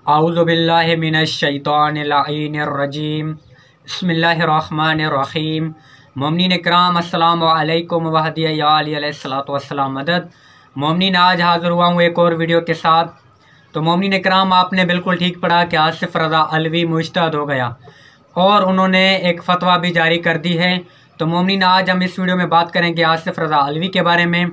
औज़ु बिल्लाहि मिनश्शैतानिर्रजीम बिस्मिल्लाहिर्रहमानिर्रहीम। मोमिनीन इकराम अस्सलामु अलैकुम वहदिया या अली अलैहिस्सलातु वस्सलाम मदद। मोमिनीन आज हाज़िर हुआ हूँ एक और वीडियो के साथ। तो मोमिनीन इकराम, आपने बिल्कुल ठीक पढ़ा कि आसिफ रज़ा अलवी मुज्तहद हो गया और उन्होंने एक फ़तवा भी जारी कर दी है। तो मोमिनीन, आज हम इस वीडियो में बात करेंगे आसिफ रज़ा अलवी के बारे में।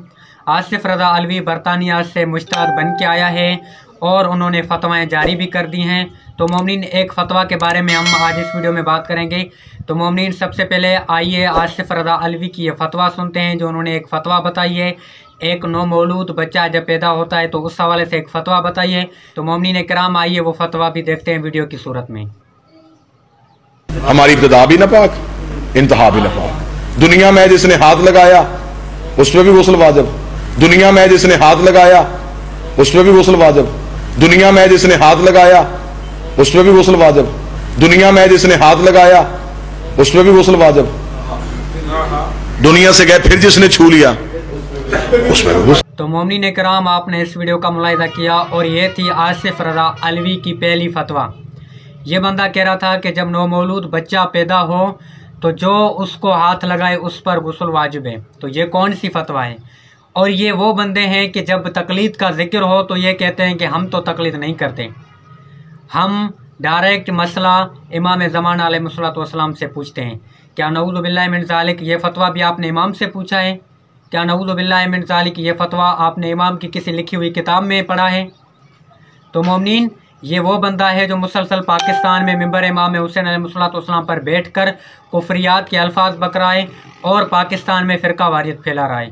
आसिफ रज़ा अलवी बरतानिया से मुज्तहद बन के आया है और उन्होंने फ़तवाएँ जारी भी कर दी हैं। तो मोमिनीन, एक फ़तवा के बारे में हम आज इस वीडियो में बात करेंगे। तो मोमिनीन, सबसे पहले आइए आसिफ रज़ा अलवी की ये फ़तवा सुनते हैं जो उन्होंने एक फ़तवा बताई है। एक नौमौलूद बच्चा जब पैदा होता है तो उस हवाले से एक फ़तवा बताइए। तो मोमिनीन इकराम, आइए वो फ़तवा भी देखते हैं वीडियो की सूरत में। हमारी इब्तिदा भी नापाक, इंतहा भी नापाक। दुनिया में जिसने हाथ लगाया उस पर भी गुस्ल वाजिब। दुनिया में जिसने हाथ लगाया उस पर भी गुस्ल वाजिब। दुनिया में जिसने हाथ लगाया उस पर भी गुस्ल वाजिब। दुनिया में जिसने हाथ लगाया उस पर भी गुस्ल वाजिब। दुनिया से गए फिर जिसने छू लिया उस पर भी गुस्ल। तो मोमिनीन इकराम, आपने इस वीडियो का मुलाहिज़ा किया और ये थी आसिफ रज़ा अलवी की पहली फ़तवा। ये बंदा कह रहा था कि जब नौमौलूद बच्चा पैदा हो तो जो उसको हाथ लगाए उस पर गुस्ल वाजिब है। तो ये कौन सी फ़तवा है? और ये वो बंदे हैं कि जब तकलीद का जिक्र हो तो ये कहते हैं कि हम तो तकलीद नहीं करते, हम डायरेक्ट मसला इमाम ज़मान अलैहिस्सलातु वस्सलाम से पूछते हैं। क्या नऊज़ु बिल्लाहि मिन ज़ालिक ये फ़तवा भी आपने इमाम से पूछा है? क्या नऊज़ु बिल्लाहि मिन ज़ालिक ये फ़तवा आपने इमाम की किसी लिखी हुई किताब में पढ़ा है? तो मोमिनीन, ये वो बंदा है जो मुसलसल पाकिस्तान में मिंबर इमाम हुसैन अलैहिस्सलातु वस्सलाम पर बैठकर कुफ्रियात के अल्फाज बक रहा है और पाकिस्तान में फ़िरका वारियत फैला रहा है।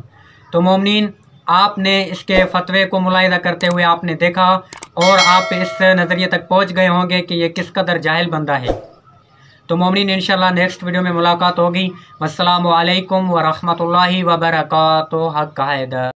तो मोमिनीन, आपने इसके फ़तवे को मुलाहिज़ा करते हुए आपने देखा और आप इस नज़रिए तक पहुंच गए होंगे कि ये किस कदर जाहिल बंदा है। तो मोमिनीन, इंशाल्लाह नेक्स्ट वीडियो में मुलाकात होगी। वस्सलामु अलैकुम व रहमतुल्लाहि व बरकातुहू। हक़ हैदर।